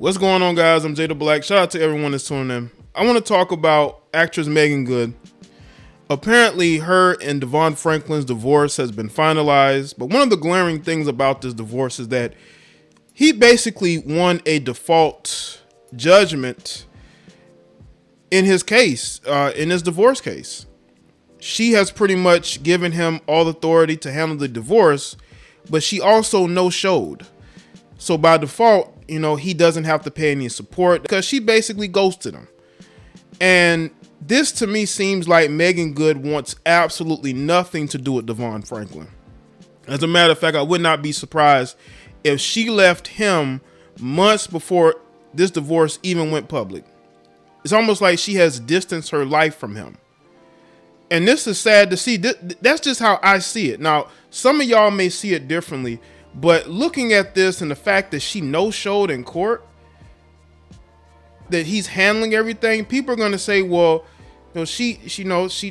What's going on, guys? I'm Jay the Black. Shout out to everyone that's tuning in. I want to talk about actress Meagan Good. Apparently, her and Devon Franklin's divorce has been finalized, but one of the glaring things about this divorce is that he basically won a default judgment in his case, in his divorce case. She has pretty much given him all authority to handle the divorce, but she also no-showed. So by default, he doesn't have to pay any support because she basically ghosted him. And this to me seems like Meagan Good wants absolutely nothing to do with Devon Franklin. As a matter of fact, I would not be surprised if she left him months before this divorce even went public. It's almost like she has distanced her life from him. And this is sad to see. That's just how I see it. Now, some of y'all may see it differently, but looking at this and the fact that she no-showed in court, that he's handling everything, people are going to say, well, she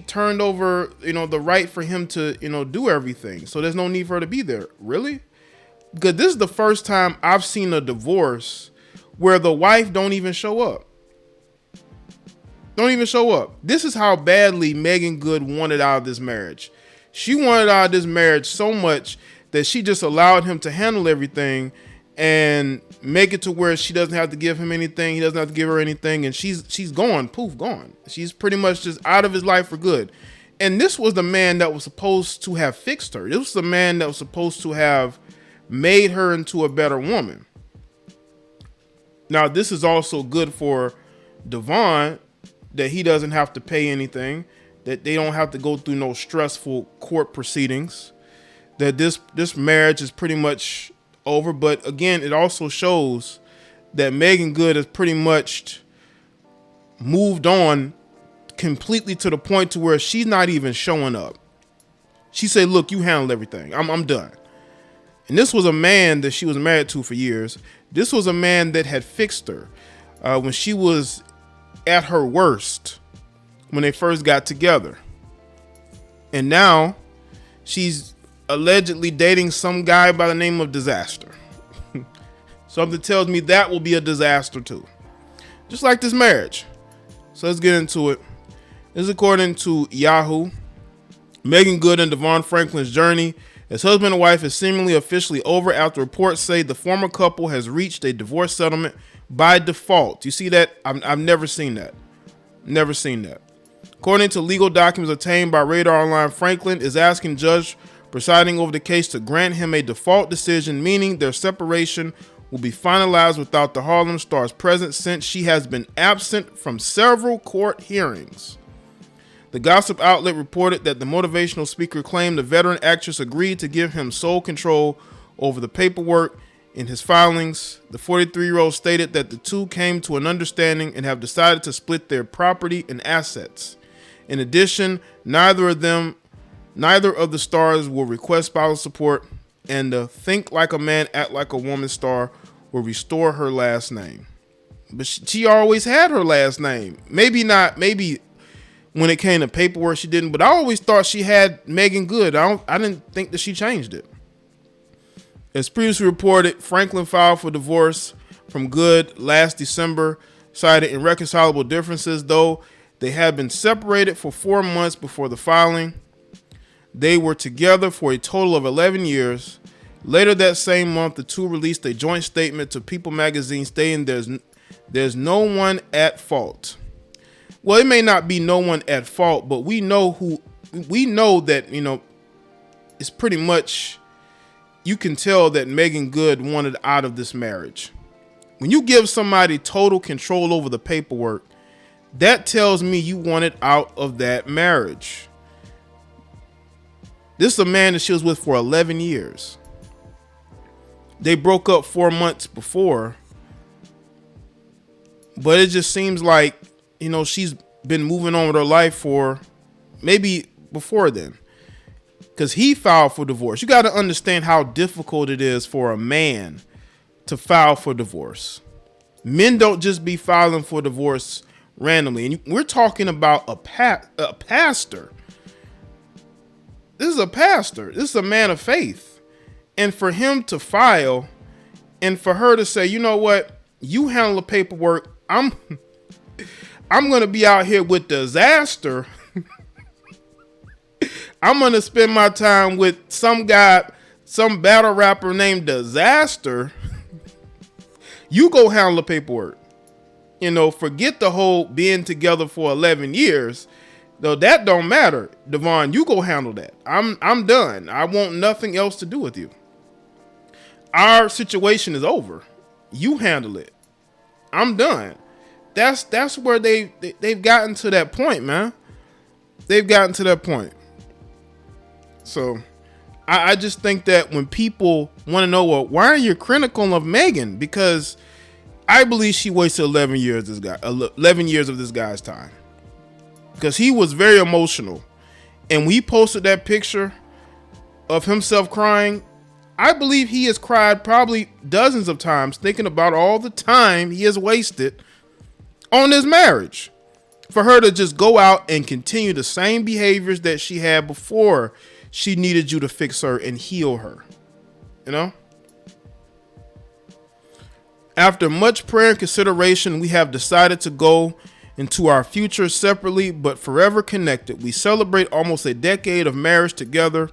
turned over, the right for him to, do everything. So there's no need for her to be there. Really? Because this is the first time I've seen a divorce where the wife don't even show up. Don't even show up. This is how badly Meagan Good wanted out of this marriage. She wanted out of this marriage so much that she just allowed him to handle everything and make it to where she doesn't have to give him anything. He doesn't have to give her anything. And she's gone, poof, gone. She's pretty much just out of his life for good. And this was the man that was supposed to have fixed her. This was the man that was supposed to have made her into a better woman. Now, this is also good for Devon, that he doesn't have to pay anything, that they don't have to go through no stressful court proceedings, that this marriage is pretty much over. But again, it also shows that Meagan Good has pretty much moved on completely to the point to where she's not even showing up. She said, look, you handle everything. I'm done. And this was a man that she was married to for years. This was a man that had fixed her when she was at her worst, when they first got together. And now she's allegedly dating some guy by the name of Disaster. Something tells me that will be a disaster too. Just like this marriage. So let's get into it. This is according to Yahoo. Meagan Good and Devon Franklin's journey as husband and wife is seemingly officially over after reports say the former couple has reached a divorce settlement by default. You see that? I've never seen that. Never seen that. According to legal documents obtained by Radar Online, Franklin is asking judge presiding over the case to grant him a default decision, meaning their separation will be finalized without the Harlem Star's presence since she has been absent from several court hearings. The gossip outlet reported that the motivational speaker claimed the veteran actress agreed to give him sole control over the paperwork in his filings. The 43-year-old stated that the two came to an understanding and have decided to split their property and assets. In addition, neither of the stars will request spousal support, and the Think Like a Man, Act Like a Woman star will restore her last name. But she always had her last name. Maybe when it came to paperwork she didn't, but I always thought she had Meagan Good. I didn't think that she changed it. As previously reported, Franklin filed for divorce from Good last December, citing irreconcilable differences, though they had been separated for 4 months before the filing. They were together for a total of 11 years. Later that same month, the two released a joint statement to People magazine stating there's no one at fault. Well, it may not be no one at fault, but we know that, it's pretty much, you can tell that Meagan Good wanted out of this marriage. When you give somebody total control over the paperwork, that tells me you wanted out of that marriage. This is a man that she was with for 11 years. They broke up 4 months before, but it just seems like, she's been moving on with her life for maybe before then, because he filed for divorce. You got to understand how difficult it is for a man to file for divorce. Men don't just be filing for divorce randomly. And we're talking about a pastor. This is a pastor. This is a man of faith. And for him to file and for her to say, you know what, You handle the paperwork. I'm gonna be out here with disaster. I'm gonna spend my time with some guy, some battle rapper named Disaster. You go handle the paperwork. You know, forget the whole being together for 11 years. Though that don't matter. Devon, you go handle that. I'm done. I want nothing else to do with you. Our situation is over. You handle it. I'm done. That's where they've gotten to that point, man. They've gotten to that point. So I just think that when people want to know, well, why are you critical of Meagan? Because I believe she wasted 11 years of this guy's time. Because he was very emotional. And when he posted that picture of himself crying, I believe he has cried probably dozens of times thinking about all the time he has wasted on this marriage. For her to just go out and continue the same behaviors that she had before she needed you to fix her and heal her. You know? After much prayer and consideration, we have decided to go into our future separately but forever connected. We celebrate almost a decade of marriage together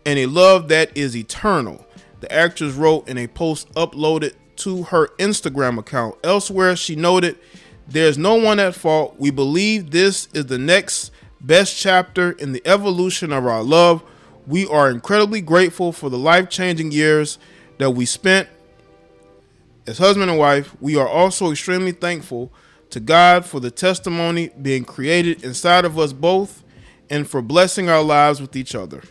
and a love that is eternal, the actress wrote in a post uploaded to her Instagram account. Elsewhere, she noted, "There's no one at fault. We believe this is the next best chapter in the evolution of our love. We are incredibly grateful for the life-changing years that we spent as husband and wife. We are also extremely thankful to God for the testimony being created inside of us both and for blessing our lives with each other.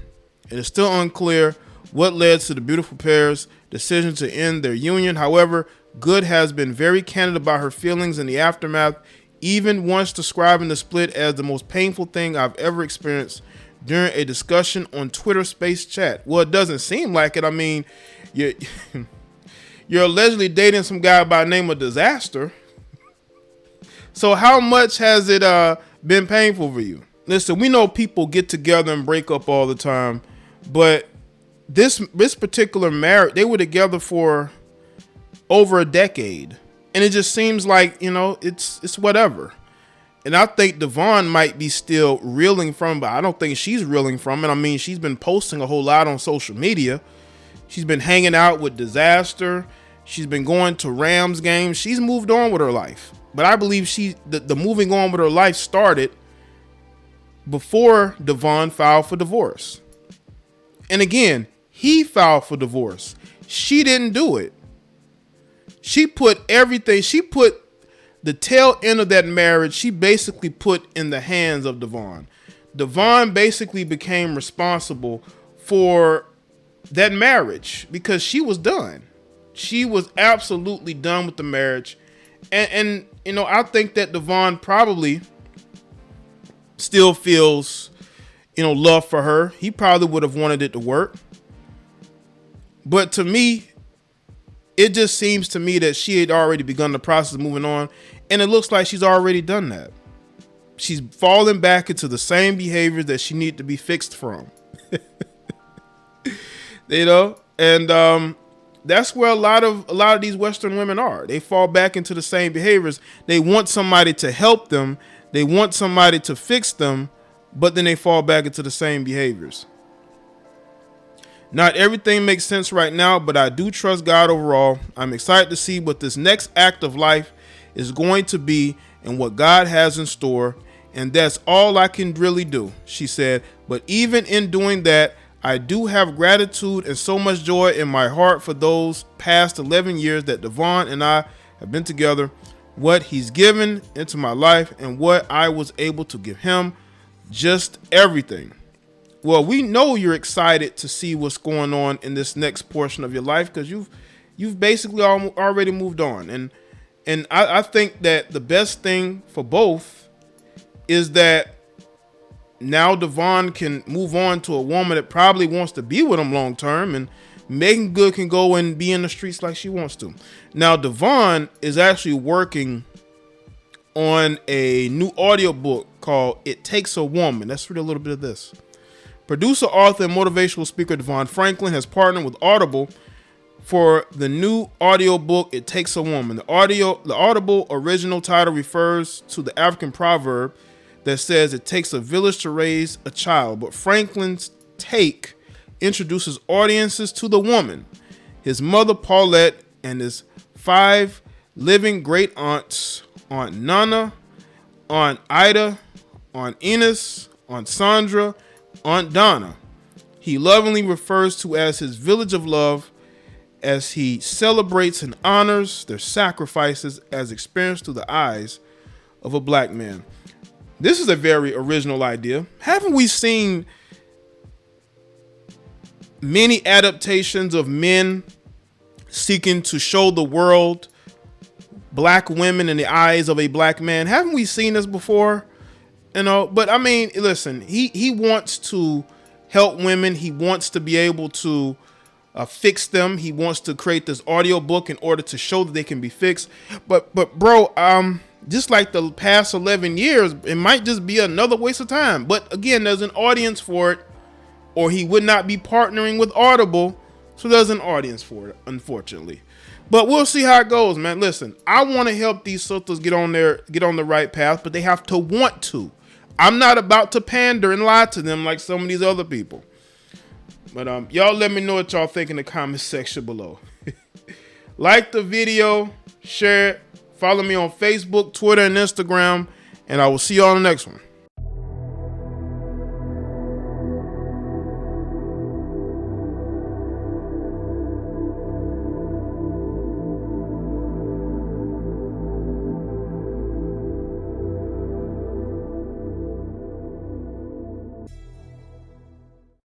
It is still unclear what led to the beautiful pair's decision to end their union. However, Good has been very candid about her feelings in the aftermath, even once describing the split as the most painful thing I've ever experienced during a discussion on Twitter Space Chat." Well, it doesn't seem like it. I mean, you're allegedly dating some guy by the name of Disaster. So how much has it been painful for you? Listen, we know people get together and break up all the time, but this particular marriage, they were together for over a decade, and it just seems like, you know, it's whatever. And I think Devon might be still reeling from, but I don't think she's reeling from it. I mean, she's been posting a whole lot on social media. She's been hanging out with Disaster. She's been going to Rams games. She's moved on with her life. But I believe the moving on with her life started before Devon filed for divorce. And again, he filed for divorce. She didn't do it. She put the tail end of that marriage, she basically put in the hands of Devon. Devon basically became responsible for that marriage because she was done. She was absolutely done with the marriage. And you know, I think that Devon probably still feels, you know, love for her. He probably would have wanted it to work. But to me, it just seems to me that she had already begun the process of moving on. And it looks like she's already done that. She's fallen back into the same behaviors that she needed to be fixed from. You know? And that's where a lot of these Western women are. They fall back into the same behaviors. They want somebody to help them. They want somebody to fix them, but then they fall back into the same behaviors. Not everything makes sense right now, but I do trust God overall. I'm excited to see what this next act of life is going to be and what God has in store. And that's all I can really do, she said. But even in doing that, I do have gratitude and so much joy in my heart for those past 11 years that Devon and I have been together, what he's given into my life and what I was able to give him, just everything. Well, we know you're excited to see what's going on in this next portion of your life because you've basically already moved on. And I think that the best thing for both is that now Devon can move on to a woman that probably wants to be with him long term, and Meagan Good can go and be in the streets like she wants to. Now, Devon is actually working on a new audiobook called It Takes a Woman. Let's read a little bit of this. Producer, author, and motivational speaker Devon Franklin has partnered with Audible for the new audiobook, It Takes a Woman. The Audible original title refers to the African proverb that says it takes a village to raise a child, but Franklin's take introduces audiences to the woman, his mother Paulette, and his 5 living great aunts: Aunt Nana, Aunt Ida, Aunt Enos, Aunt Sandra, Aunt Donna. He lovingly refers to as his village of love, as he celebrates and honors their sacrifices as experienced through the eyes of a black man. This is a very original idea. Haven't we seen many adaptations of men seeking to show the world black women in the eyes of a black man? Haven't we seen this before? You know, but I mean, listen, he wants to help women. He wants to be able to fix them. He wants to create this audio book in order to show that they can be fixed. But bro, just like the past 11 years, it might just be another waste of time. But again, there's an audience for it, or he would not be partnering with Audible. So there's an audience for it, unfortunately. But we'll see how it goes, man. Listen, I want to help these sisters get on the right path, but they have to want to. I'm not about to pander and lie to them like some of these other people. But y'all let me know what y'all think in the comment section below. Like the video, share it, follow me on Facebook, Twitter, and Instagram, and I will see y'all on the next one.